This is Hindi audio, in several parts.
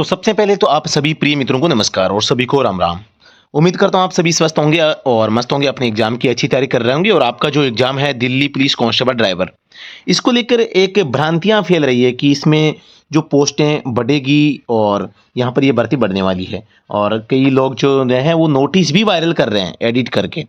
तो सबसे पहले तो आप सभी प्रिय मित्रों को नमस्कार और सभी को राम राम। उम्मीद करता हूँ आप सभी स्वस्थ होंगे और मस्त होंगे, अपने एग्जाम की अच्छी तैयारी कर रहे होंगे। और आपका जो एग्जाम है दिल्ली पुलिस कांस्टेबल ड्राइवर, इसको लेकर एक भ्रांतियां फैल रही है कि इसमें जो पोस्टें बढ़ेगी और यहाँ पर ये भर्ती बढ़ने वाली है। और कई लोग जो हैं वो नोटिस भी वायरल कर रहे हैं एडिट करके।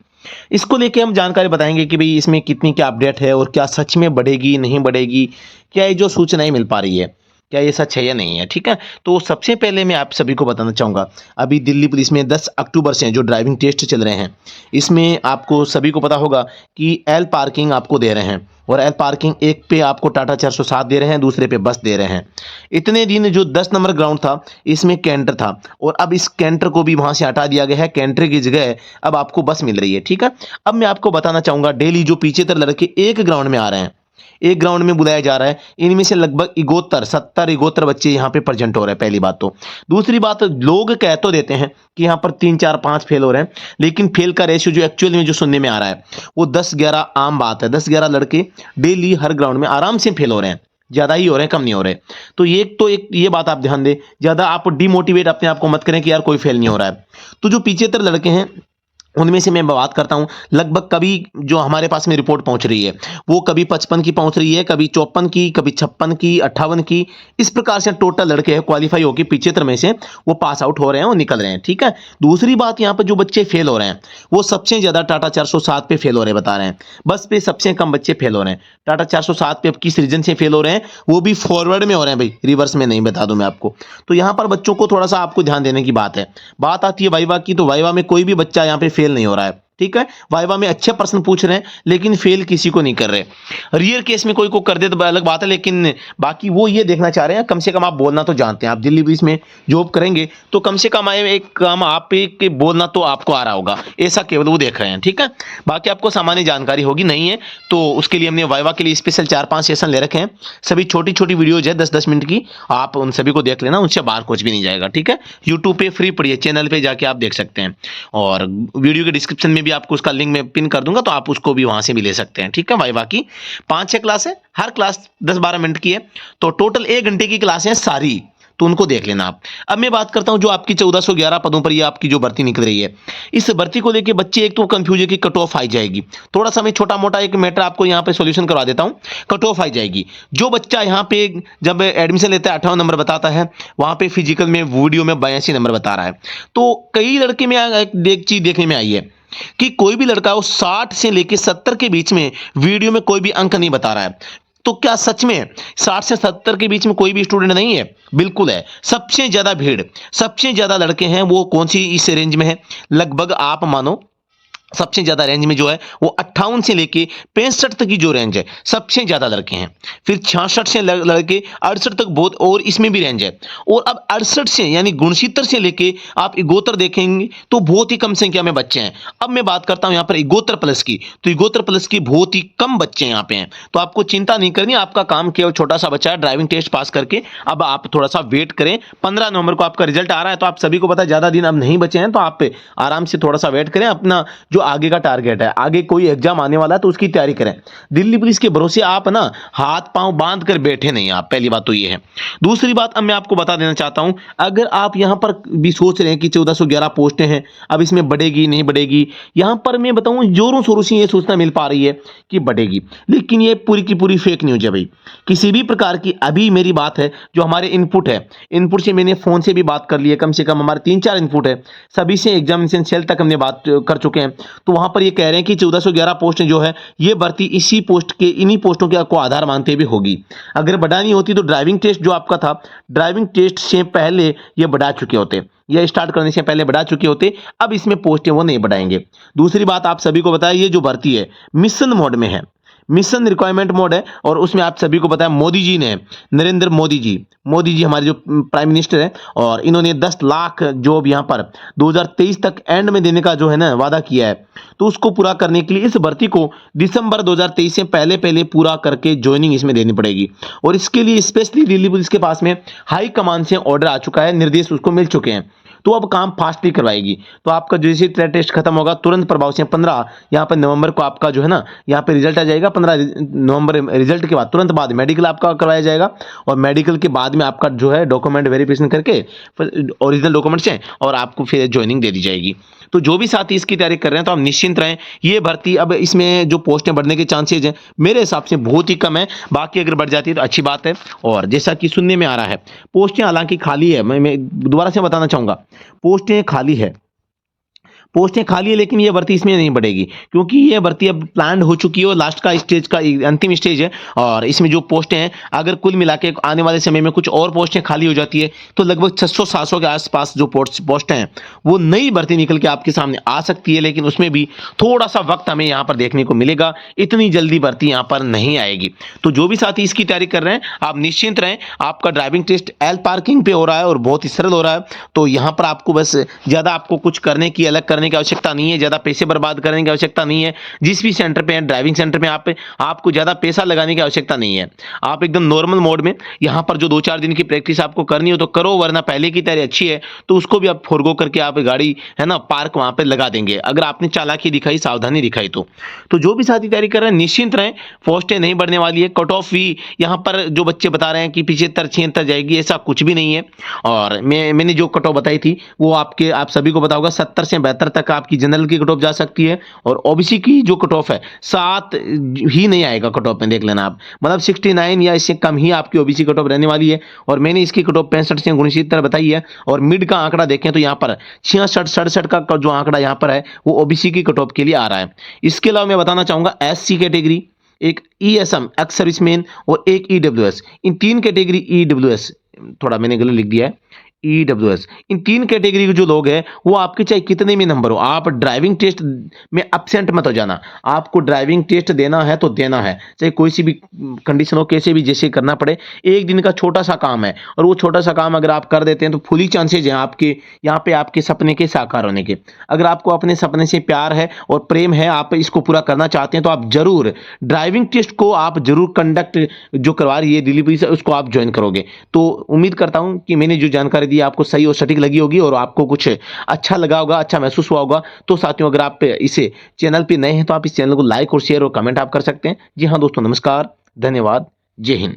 इसको लेके हम जानकारी बताएंगे कि भाई इसमें कितनी क्या अपडेट है और क्या सच में बढ़ेगी नहीं बढ़ेगी, क्या ये जो सूचनाएं मिल पा रही है क्या ये सच है या नहीं है। ठीक है, तो सबसे पहले मैं आप सभी को बताना चाहूँगा, अभी दिल्ली पुलिस में 10 अक्टूबर से जो ड्राइविंग टेस्ट चल रहे हैं, इसमें आपको सभी को पता होगा कि एल पार्किंग आपको दे रहे हैं। और एल पार्किंग एक पे आपको टाटा 407 दे रहे हैं, दूसरे पे बस दे रहे हैं। इतने दिन जो 10 नंबर ग्राउंड था इसमें कैंटर था, और अब इस कैंटर को भी वहां से हटा दिया गया है। कैंटर की जगह अब आपको बस मिल रही है। ठीक है, अब मैं आपको बताना चाहूंगा, डेली जो 75 लड़के एक ग्राउंड में आ रहे हैं, एक ग्राउंड में बुलाया जा रहा है, इनमें से लगभग 71 बच्चे यहाँ पे प्रेजेंट हो रहे हैं। पहली बात तो, दूसरी बात, लोग कह तो देते हैं कि यहाँ पर 3 4 5 फेल हो रहे हैं, लेकिन फेल का रेशियो जो एक्चुअल में जो सुनने में आ रहा है वो 10-11 आम बात है। 10-11 लड़के डेली हर ग्राउंड में आराम से फेल हो रहे हैं, ज्यादा ही हो रहे हैं, कम नहीं हो रहे। तो एक ये बात आप ध्यान दें, ज्यादा आप डिमोटिवेट अपने आप को मत करें कि यार कोई फेल नहीं हो रहा है। तो जो 75 लड़के हैं उनमें से मैं बात करता हूं, लगभग कभी जो हमारे पास में रिपोर्ट पहुंच रही है वो कभी 55 की पहुंच रही है, कभी 54 की, कभी 56 की, 58 की। इस प्रकार से टोटल लड़के हैं क्वालिफाई होकर 75 में से वो पास आउट हो रहे हैं और निकल रहे हैं। ठीक है, दूसरी बात, यहाँ पर जो बच्चे फेल हो रहे हैं वो सबसे ज्यादा टाटा 407 पे फेल हो रहे हैं, बता रहे हैं। बस पे सबसे कम बच्चे फेल हो रहे हैं। टाटा 407 पे अब किस रीजन से फेल हो रहे हैं, वो भी फॉरवर्ड में हो रहे हैं भाई, रिवर्स में नहीं, बता दूं मैं आपको। तो यहाँ पर बच्चों को थोड़ा सा आपको ध्यान देने की बात है। बात आती है वाइवा की, तो वाइवा में कोई भी बच्चा यहाँ पे फेल नहीं हो रहा है। ठीक है, वाइवा में अच्छे प्रश्न पूछ रहे हैं लेकिन फेल किसी को नहीं कर रहे। रियर केस में कोई को कर दे तो अलग बात है, लेकिन बाकी वो ये देखना चाह रहे हैं कम से कम आप बोलना तो जानते हैं। आप दिल्ली पुलिस में जॉब करेंगे तो कम से कम एक काम आप के बोलना तो आपको आ रहा होगा, ऐसा केवल वो देख रहे हैं। ठीक है, बाकी आपको सामान्य जानकारी होगी नहीं है तो उसके लिए हमने वाइवा के लिए स्पेशल 4-5 सेशन ले रखे हैं। सभी छोटी छोटी वीडियोज है 10-10 मिनट की, आप उन सभी को देख लेना, उनसे बाहर कुछ भी नहीं जाएगा। ठीक है, यूट्यूब पे फ्री पड़ी है, चैनल पे जाके आप देख सकते हैं, और वीडियो के डिस्क्रिप्शन में भी आपको उसका लिंक मैं पिन कर दूंगा, तो आप उसको भी वहां से भी ले सकते हैं। ठीक है, वाइवा की 5-6 क्लास है, हर क्लास 10-12 मिनट की है, तो टोटल 1 घंटे की क्लास है सारी, तो उनको देख लेना आप। अब मैं बात करता हूं जो आपकी 1411 पदों पर ये आपकी जो भर्ती निकल रही है, इस भर्ती को लेके बच्चे एक तो कंफ्यूज है कि कट ऑफ आई जाएगी। थोड़ा सा मैं छोटा मोटा एक मैटर आपको यहाँ पे सॉल्यूशन करवा देता हूं। कट ऑफ आई जाएगी, जो बच्चा यहाँ पे जब एडमिशन लेता है 58 नंबर बताता है, वहां पे फिजिकल में वीडियो में 82 नंबर बता रहा है। तो कई लड़के में एक चीज देखने में आई है कि कोई भी लड़का वो 60 से लेकर 70 के बीच में वीडियो में कोई भी अंक नहीं बता रहा है। तो क्या सच में 60 से 70 के बीच में कोई भी स्टूडेंट नहीं है? बिल्कुल है। सबसे ज्यादा भीड़, सबसे ज्यादा लड़के हैं वो कौन सी इस रेंज में है, लगभग आप मानो सबसे ज्यादा रेंज में जो है वो 58 से लेके 65 तक की जो रेंज है, सबसे ज्यादा लड़के हैं। फिर 66 से लड़के 68 तक बहुत, और इसमें भी रेंज है। और अब 68 से यानी गुणशितर से लेके आप इगोत्तर देखेंगे तो बहुत ही कम संख्या में बच्चे हैं। अब मैं बात करता हूं यहाँ पर इगोत्तर प्लस की, तो इगोत्तर प्लस की बहुत ही कम बच्चे यहाँ पे हैं। तो आपको चिंता नहीं करनी, आपका काम केवल छोटा सा बच्चा है, ड्राइविंग टेस्ट पास करके अब आप थोड़ा सा वेट करें। 15 नवंबर को आपका रिजल्ट आ रहा है, तो आप सभी को पता है ज्यादा दिन अब नहीं बचे हैं, तो आप आराम से थोड़ा सा वेट करें। अपना जो आगे का टारगेट है, आगे कोई एग्जाम आने वाला है तो उसकी तैयारी करें। दिल्ली पुलिस के भरोसे आप ना हाथ पांव बांध कर बैठे नहीं आप, पहली बात तो ये है। दूसरी बात अब मैं आपको बता देना चाहता हूं, अगर आप यहां पर भी सोच रहे हैं कि 1411 पोस्टें हैं, अब इसमें बढ़ेगी नहीं बढ़ेगी, यहां पर मैं बताऊं जोरों शोरों से ये सूचना मिल पा रही है कि बढ़ेगी, लेकिन ये पूरी की पूरी फेक न्यूज है भाई। किसी भी प्रकार की अभी मेरी बात है, जो हमारे इनपुट है, इनपुट से मैंने फोन से भी बात कर ली है, कम से कम हमारे 3-4 इनपुट है, सभी से एग्जामिनेशन सेल तक हमने बात कर चुके हैं। तो वहां पर ये कह रहे हैं कि 1411 पोस्ट जो है ये भर्ती इसी पोस्ट के, इन्हीं पोस्टों के को आधार मानते हुए होगी। अगर बढ़ानी होती तो ड्राइविंग टेस्ट जो आपका था, ड्राइविंग टेस्ट से पहले ये बढ़ा चुके होते, या स्टार्ट करने से पहले बढ़ा चुके होते। अब इसमें पोस्टें वो नहीं बढ़ाएंगे। दूसरी बात आप सभी को बताया, ये जो भर्ती है मिशन मोड में है, मिशन रिक्वायरमेंट मोड है, और उसमें आप सभी को पता है मोदी जी ने, नरेंद्र मोदी जी हमारे जो प्राइम मिनिस्टर हैं, और इन्होंने 10 लाख जॉब यहां पर 2023 तक एंड में देने का जो है ना वादा किया है। तो उसको पूरा करने के लिए इस भर्ती को दिसंबर 2023 से पहले पहले पूरा करके ज्वाइनिंग इसमें देनी पड़ेगी। और इसके लिए स्पेशली दिल्ली पुलिस के पास में हाई कमान से ऑर्डर आ चुका है, निर्देश उसको मिल चुके हैं, तो अब काम फास्टली करवाएगी। तो आपका जैसे ट्रेड टेस्ट खत्म होगा तुरंत प्रभाव से 15 यहाँ पर नवंबर को आपका जो है ना यहाँ पे रिजल्ट आ जाएगा। 15 नवंबर रिजल्ट के बाद तुरंत बाद मेडिकल आपका करवाया जाएगा और मेडिकल के बाद में आपका जो है डॉक्यूमेंट वेरिफिकेशन करके ओरिजिनल डॉक्यूमेंट्स हैं और आपको फिर ज्वाइनिंग दे दी जाएगी। तो जो भी साथी इसकी तैयारी कर रहे हैं तो आप निश्चिंत रहें। ये भर्ती अब इसमें जो पोस्टें बढ़ने के चांसेज हैं मेरे हिसाब से बहुत ही कम है, बाकी अगर बढ़ जाती है तो अच्छी बात है। और जैसा कि सुनने में आ रहा है पोस्टें हालांकि खाली है, मैं दोबारा से बताना चाहूंगा पोस्टें खाली है, पोस्टें खाली है, लेकिन ये भर्ती इसमें नहीं बढ़ेगी क्योंकि ये भर्ती अब प्लान हो चुकी है और लास्ट का स्टेज का अंतिम स्टेज है। और इसमें जो पोस्टें हैं अगर कुल मिला के आने वाले समय में कुछ और पोस्टें खाली हो जाती है तो लगभग 600-700 के आसपास जो पोस्टें हैं वो नई भर्ती निकल के आपके सामने आ सकती है, लेकिन उसमें भी थोड़ा सा वक्त हमें यहाँ पर देखने को मिलेगा, इतनी जल्दी भर्ती यहाँ पर नहीं आएगी। तो जो भी साथी इसकी तैयारी कर रहे हैं आप निश्चिंत रहें, आपका ड्राइविंग टेस्ट एल पार्किंग पे हो रहा है और बहुत ही सरल हो रहा है। तो यहाँ पर आपको बस ज़्यादा आपको कुछ करने की अलग करने की आवश्यकता नहीं है, ज्यादा पैसे बर्बाद करने की आवश्यकता नहीं है। जिस भी सेंटर पे है ड्राइविंग सेंटर में आपको ज्यादा पैसा लगाने की आवश्यकता नहीं है। आप एकदम नॉर्मल मोड में यहां पर जो 2-4 दिन की प्रैक्टिस आपको करनी हो तो करो, वरना पहले की तैयारी अच्छी है तो उसको भी आप फोरगो करके आप गाड़ी है ना पार्क वहां पे लगा देंगे अगर आपने चालाकी दिखाई, सावधानी दिखाई। तो जो भी साथी तैयारी कर रहे हैं निश्चिंत रहें, पोस्टें नहीं बढ़ने वाली है। कट ऑफ भी यहां पर जो बच्चे बता रहे हैं कि 75-76 जाएगी, ऐसा कुछ भी नहीं है। और मैंने जो कट ऑफ बताई थी वो आप सभी को बताऊंगा 70 से 72 तक आपकी जनरल की कट ऑफ जा सकती है और ओबीसी की जो कट ऑफ है 7 ही नहीं आएगा कट ऑफ में, देख लेना आप, मतलब 69 या इससे कम ही आपकी ओबीसी कट ऑफ रहने वाली है। और मैंने इसकी कट ऑफ 65 से 69 बताई है। और मिड का आंकड़ा देखें तो यहाँ पर 66-67 का जो आंकड़ा यहाँ पर है वो ओबीसी की कट ऑफ के लिए आ रहा है। इसके अलावा मैं बताना चाहूंगा एससी कैटेगरी, एक ईएसएम एक्स सर्विसमैन और एक ईडब्ल्यूएस, इन 3 कैटेगरी ईडब्ल्यूएस, थोड़ा मैंने गलत लिख दिया है, ईडब्ल्यूएस, इन 3 कैटेगरी के जो लोग हैं वो आपके चाहे कितने भी नंबर हो, आप ड्राइविंग टेस्ट में एब्सेंट मत हो जाना। आपको ड्राइविंग टेस्ट देना है तो देना है, चाहे कोई सी भी कंडीशन हो, कैसे भी जैसे करना पड़े। एक दिन का छोटा सा काम है और वो छोटा सा काम अगर आप कर देते हैं तो फुली चांसेज हैं आपके यहाँ पे आपके सपने के साकार होने के। अगर आपको अपने सपने से प्यार है और प्रेम है, आप इसको पूरा करना चाहते हैं तो आप जरूर ड्राइविंग टेस्ट को आप जरूर कंडक्ट जो करवा रही है दिल्ली पुलिस उसको आप ज्वाइन करोगे। तो उम्मीद करता हूं कि मैंने जो जानकारी दी आपको सही और सटीक लगी होगी और आपको कुछ अच्छा लगा होगा, अच्छा महसूस हुआ होगा। तो साथियों अगर आप इसे चैनल पे नए हैं तो आप इस चैनल को लाइक और शेयर और कमेंट आप कर सकते हैं। जी हाँ दोस्तों, नमस्कार, धन्यवाद, जय हिंद।